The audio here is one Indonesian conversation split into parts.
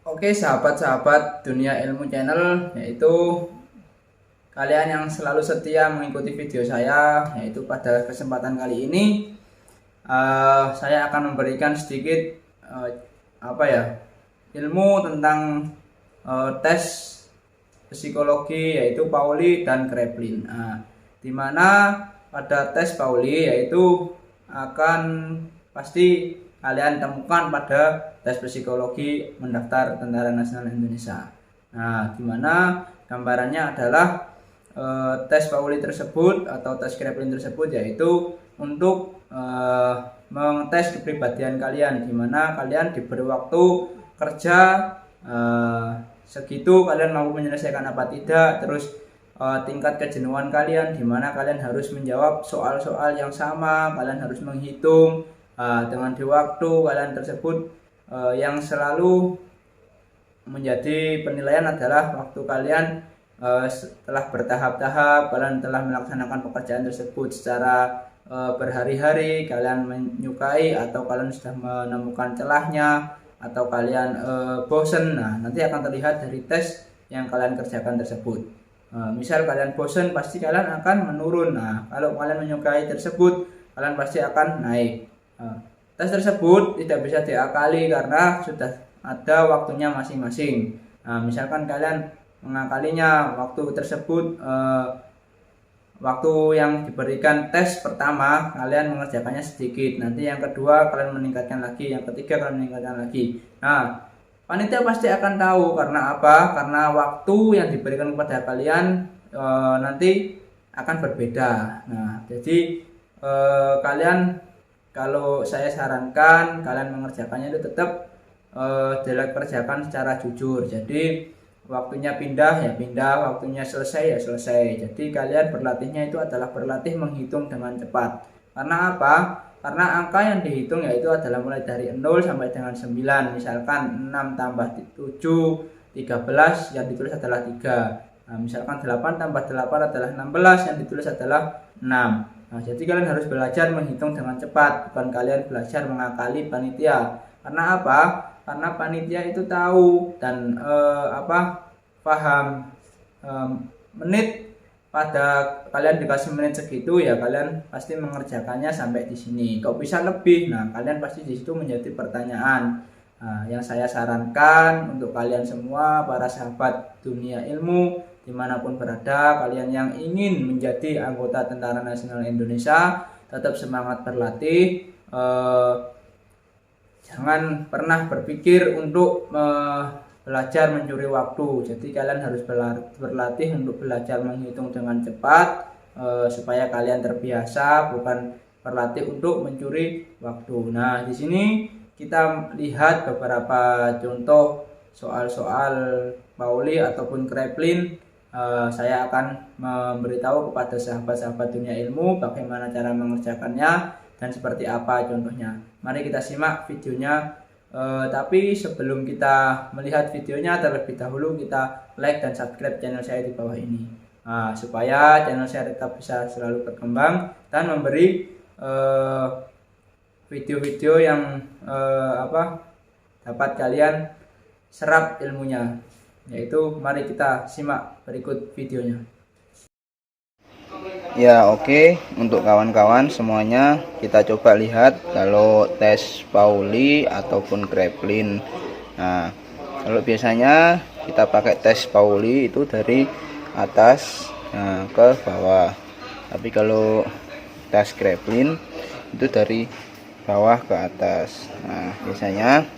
Oke, sahabat-sahabat dunia ilmu channel, yaitu kalian yang selalu setia mengikuti video saya, yaitu pada kesempatan kali ini saya akan memberikan sedikit apa ya, ilmu tentang tes psikologi, yaitu Pauli dan Kraepelin. Dimana pada tes Pauli yaitu akan pasti kalian temukan pada tes psikologi mendaftar Tentara Nasional Indonesia. Nah, dimana gambarannya adalah tes Pauli tersebut atau tes Kraepelin tersebut yaitu untuk mengetes kepribadian kalian, dimana kalian diberi waktu kerja segitu, kalian mampu menyelesaikan apa tidak, terus tingkat kejenuhan kalian, dimana kalian harus menjawab soal-soal yang sama, kalian harus menghitung dengan di waktu kalian tersebut. Yang selalu menjadi penilaian adalah waktu kalian setelah bertahap-tahap kalian telah melaksanakan pekerjaan tersebut secara berhari-hari, kalian menyukai atau kalian sudah menemukan celahnya atau kalian bosen. Nah, nanti akan terlihat dari tes yang kalian kerjakan tersebut. Misal kalian bosen, pasti kalian akan menurun. Nah, kalau kalian menyukai tersebut, kalian pasti akan naik. Tes tersebut tidak bisa diakali karena sudah ada waktunya masing-masing. Nah, misalkan kalian mengakalinya waktu tersebut, waktu yang diberikan tes pertama kalian mengerjakannya sedikit, nanti yang kedua kalian meningkatkan lagi, yang ketiga kalian meningkatkan lagi. Nah, panitia pasti akan tahu karena apa? Karena waktu yang diberikan kepada kalian nanti akan berbeda. Nah, jadi kalian, kalau saya sarankan kalian mengerjakannya itu tetap dikerjakan secara jujur. Jadi waktunya pindah ya pindah, waktunya selesai ya selesai. Jadi kalian berlatihnya itu adalah berlatih menghitung dengan cepat. Karena apa? Karena angka yang dihitung yaitu adalah mulai dari 0 sampai dengan 9. Misalkan 6 tambah 7 13, yang ditulis adalah 3. Nah, misalkan 8 tambah 8 adalah 16, yang ditulis adalah 6. Nah, jadi kalian harus belajar menghitung dengan cepat, bukan kalian belajar mengakali panitia. Karena apa? Karena panitia itu tahu dan paham menit. Pada kalian dikasih menit segitu ya kalian pasti mengerjakannya sampai di sini. Kok bisa lebih? Nah, kalian pasti di situ menjadi pertanyaan. Nah, yang saya sarankan untuk kalian semua para sahabat dunia ilmu dimanapun berada, kalian yang ingin menjadi anggota Tentara Nasional Indonesia, tetap semangat berlatih. Jangan pernah berpikir untuk belajar mencuri waktu. Jadi kalian harus berlatih untuk belajar menghitung dengan cepat supaya kalian terbiasa, bukan berlatih untuk mencuri waktu. Nah, di sini kita lihat beberapa contoh soal-soal Pauli ataupun Kraepelin. Saya akan memberitahu kepada sahabat-sahabat dunia ilmu bagaimana cara mengerjakannya dan seperti apa contohnya. Mari kita simak videonya. Tapi sebelum kita melihat videonya, terlebih dahulu kita like dan subscribe channel saya di bawah ini, supaya channel saya tetap bisa selalu berkembang dan memberi video-video yang dapat kalian serap ilmunya. Yaitu mari kita simak berikut videonya. Ya, oke. Untuk kawan-kawan semuanya, kita coba lihat kalau tes Pauli ataupun Kraepelin. Nah, kalau biasanya kita pakai tes Pauli itu dari atas ke bawah. Tapi kalau tes Kraepelin itu dari bawah ke atas. Nah, biasanya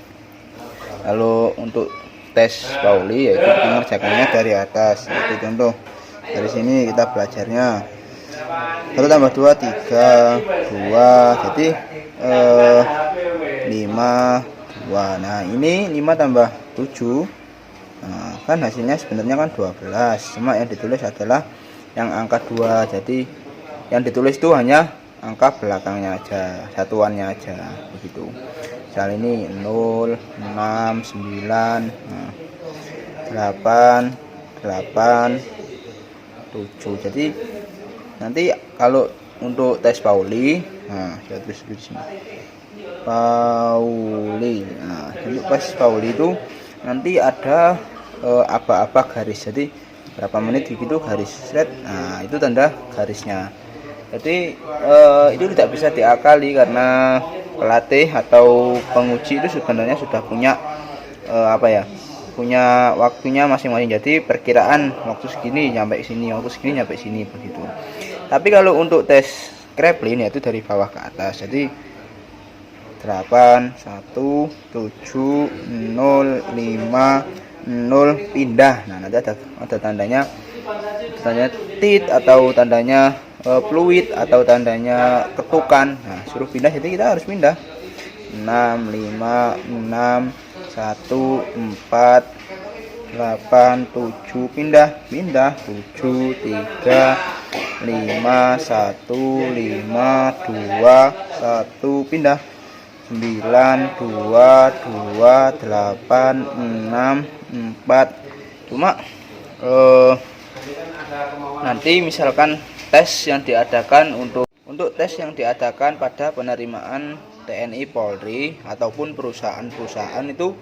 kalau untuk tes Pauli yaitu mengerjakannya dari atas. Itu contoh. Dari sini kita belajarnya 1 tambah 2 3 2, jadi 5 2. Nah, ini 5 tambah 7, nah, kan hasilnya sebenarnya kan 12, cuma yang ditulis adalah yang angka 2. Jadi yang ditulis itu hanya angka belakangnya aja, satuannya aja begitu. Misal ini 0 6 9, 8 8 7. Jadi nanti kalau untuk tes Pauli, nah saya tulis di sini Pauli. Nah, untuk tes Pauli itu nanti ada aba-aba garis. Jadi berapa menit begitu garis set. Nah, itu tanda garisnya. Jadi itu tidak bisa diakali karena pelatih atau penguji itu sebenarnya sudah punya punya waktunya masing-masing. Jadi perkiraan waktu segini nyampe sini, waktu segini nyampe sini begitu. Tapi kalau untuk tes Kraepelin yaitu dari bawah ke atas. Jadi 8 1 7 0 5 0 pindah. Nah, nanti ada tandanya tit atau tandanya fluid atau tandanya ketukan. Nah, suruh pindah, jadi kita harus pindah. 6 5 6 1 4 8 7 pindah 7 3 5 1 5 2 1 pindah 9 2 2 8 6 4. Cuma nanti misalkan tes yang diadakan untuk tes yang diadakan pada penerimaan TNI Polri ataupun perusahaan-perusahaan itu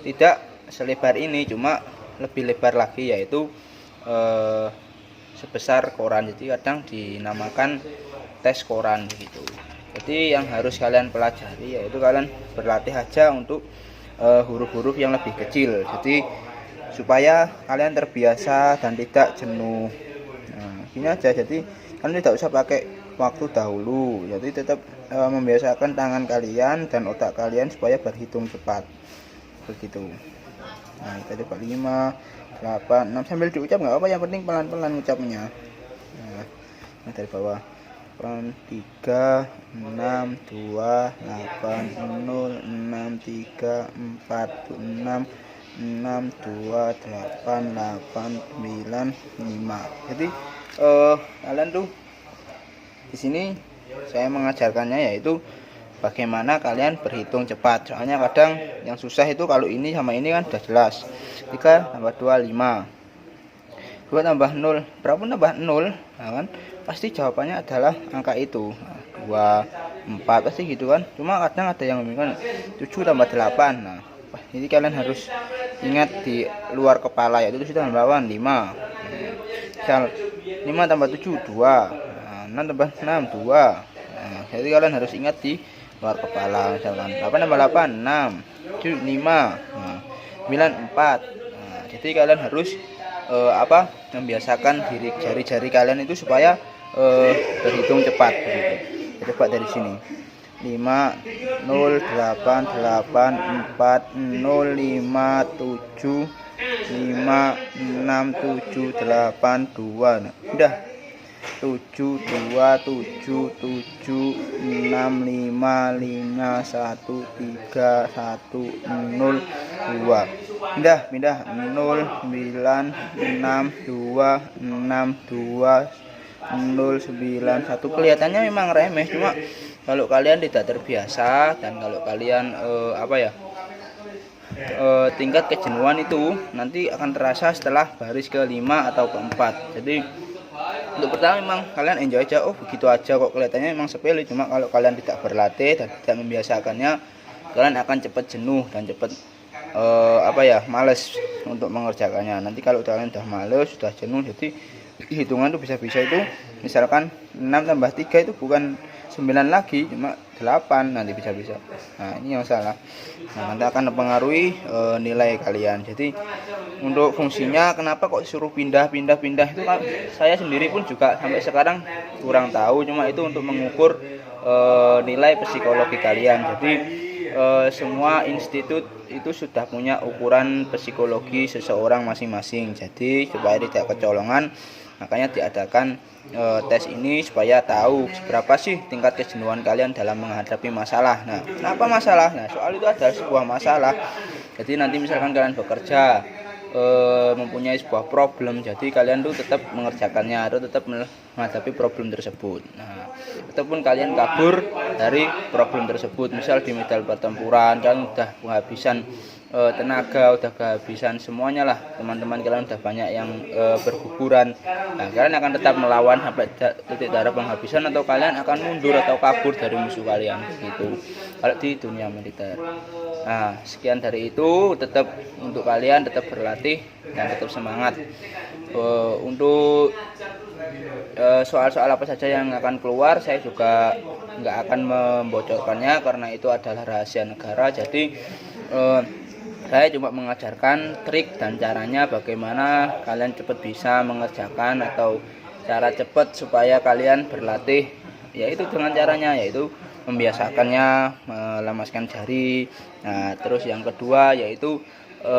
tidak selebar ini, cuma lebih lebar lagi, yaitu sebesar koran. Jadi kadang dinamakan tes koran begitu. Jadi yang harus kalian pelajari yaitu kalian berlatih aja untuk huruf-huruf yang lebih kecil. Jadi supaya kalian terbiasa dan tidak jenuh. Nah, ini aja. Jadi kalian tidak usah pakai waktu dahulu. Jadi tetap membiasakan tangan kalian dan otak kalian supaya berhitung cepat. Begitu. Nah, kita coba 5 8 6 sambil diucap nggak apa, yang penting pelan-pelan ucapnya. Nah, dari bawah 3 6 2 8 0 6 3 4 6 6 2 8 8 9 5. Jadi kalian tuh di sini saya mengajarkannya yaitu bagaimana kalian berhitung cepat. Soalnya kadang yang susah itu kalau ini sama ini kan sudah jelas. 3 tambah 2 5. 2 tambah 0 berapa, tambah 0. Nah, kan pasti jawabannya adalah angka itu. 2 4 pasti gitu kan. Cuma kadang ada yang membingungkan 7 tambah 8. Nah, jadi kalian harus ingat di luar kepala, yaitu 7 tambah 8 5. Misal 5 tambah 7 2. Nah, 6 tambah 6 2. Nah, jadi kalian harus ingat di luar kepala. Misalkan 8 tambah 8 6 7 5. Nah, 9 4. Nah, jadi kalian harus membiasakan diri jari-jari kalian itu supaya berhitung cepat begitu. Coba dari sini 5 0 8 8 4 0 5 7 5 6 7 8 2. Nah, udah 7 2 7 7 6 5 5 1 3 1 0 2. Pindah 0 9 6 2 6 2 0 9 1. Kelihatannya memang remeh, cuma kalau kalian tidak terbiasa dan kalau kalian tingkat kejenuhan itu nanti akan terasa setelah baris ke-5 atau ke-4. Jadi untuk pertama memang kalian enjoy aja, oh begitu aja kok, kelihatannya memang sepele. Cuma kalau kalian tidak berlatih dan tidak membiasakannya, kalian akan cepat jenuh dan cepat males untuk mengerjakannya. Nanti kalau kalian sudah males, sudah jenuh, jadi hitungan tuh bisa-bisa itu misalkan 6 tambah 3 itu bukan 9 lagi, cuma 8 nanti bisa-bisa. Nah, ini yang salah. Nah, nanti akan mempengaruhi nilai kalian. Jadi untuk fungsinya kenapa kok suruh pindah itu kan saya sendiri pun juga sampai sekarang kurang tahu. Cuma itu untuk mengukur nilai psikologi kalian. Jadi semua institut itu sudah punya ukuran psikologi seseorang masing-masing. Jadi supaya tidak kecolongan, makanya diadakan tes ini supaya tahu seberapa sih tingkat kejenuhan kalian dalam menghadapi masalah. Nah, kenapa masalah? Nah, soal itu adalah sebuah masalah. Jadi nanti misalkan kalian bekerja mempunyai sebuah problem, jadi kalian tuh tetap mengerjakannya atau tetap menghadapi problem tersebut. Nah, ataupun kalian kabur dari problem tersebut, misal di medan pertempuran kalian udah kehabisan tenaga, udah kehabisan semuanya lah, teman-teman kalian udah banyak yang berguguran. Nah, kalian akan tetap melawan sampai titik darah penghabisan, atau kalian akan mundur atau kabur dari musuh kalian gitu kalau di dunia militer. Nah, sekian dari itu, tetap untuk kalian tetap berlatih dan tetap semangat. Untuk soal-soal apa saja yang akan keluar, saya juga nggak akan membocorkannya karena itu adalah rahasia negara. Jadi saya cuma mengajarkan trik dan caranya bagaimana kalian cepat bisa mengerjakan atau cara cepat supaya kalian berlatih, yaitu dengan caranya yaitu membiasakannya melemaskan jari. Nah, terus yang kedua yaitu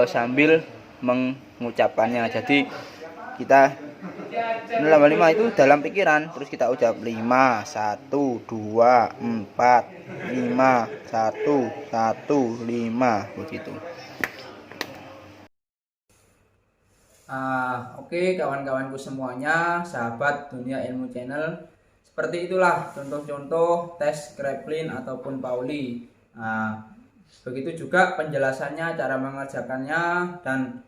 sambil mengucapkannya. Jadi kita 5 itu dalam pikiran, terus kita ucap 5 1 2 4 5 1 1 5 begitu. Oke, kawan-kawanku semuanya, sahabat Dunia Ilmu Channel, seperti itulah contoh-contoh tes Kraepelin ataupun Pauli. Begitu juga penjelasannya, cara mengerjakannya, dan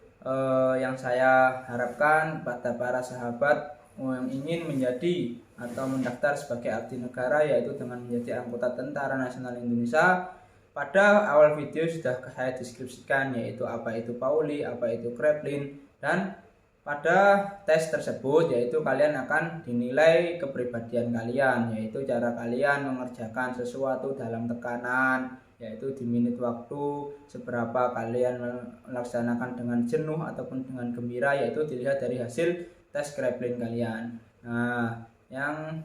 yang saya harapkan pada para sahabat yang ingin menjadi atau mendaftar sebagai abdi negara, yaitu dengan menjadi anggota Tentara Nasional Indonesia. Pada awal video sudah saya deskripsikan yaitu apa itu Pauli, apa itu Kraepelin, dan pada tes tersebut yaitu kalian akan dinilai kepribadian kalian, yaitu cara kalian mengerjakan sesuatu dalam tekanan, yaitu di menit waktu, seberapa kalian melaksanakan dengan jenuh ataupun dengan gembira, yaitu dilihat dari hasil tes Kraepelin kalian. Nah, yang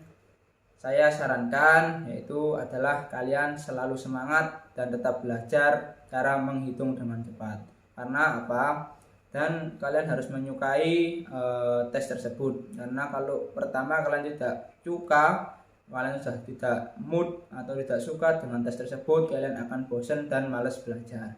saya sarankan yaitu adalah kalian selalu semangat dan tetap belajar cara menghitung dengan cepat. Karena apa? Dan kalian harus menyukai tes tersebut, karena kalau pertama kalian tidak suka, kalian sudah tidak mood atau tidak suka dengan tes tersebut, kalian akan bosan dan malas belajar.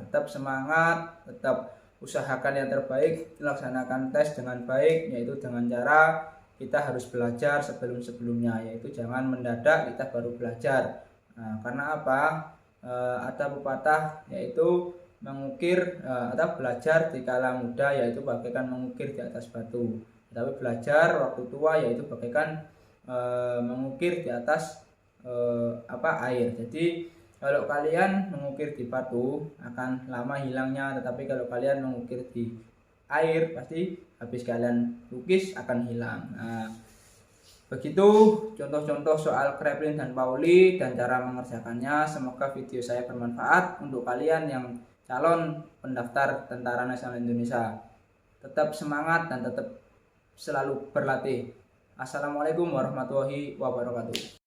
Tetap semangat, tetap usahakan yang terbaik, laksanakan tes dengan baik, yaitu dengan cara kita harus belajar sebelum-sebelumnya, yaitu jangan mendadak kita baru belajar. Karena apa? Ada pepatah yaitu mengukir atau belajar di kala muda yaitu bagaikan mengukir di atas batu, tapi belajar waktu tua yaitu bagaikan mengukir di atas air. Jadi kalau kalian mengukir di batu akan lama hilangnya, tetapi kalau kalian mengukir di air pasti habis kalian lukis akan hilang. Begitu contoh-contoh soal Kraepelin dan Pauli dan cara mengerjakannya. Semoga video saya bermanfaat untuk kalian yang calon pendaftar Tentara Nasional Indonesia. Tetap semangat dan tetap selalu berlatih. Assalamualaikum warahmatullahi wabarakatuh.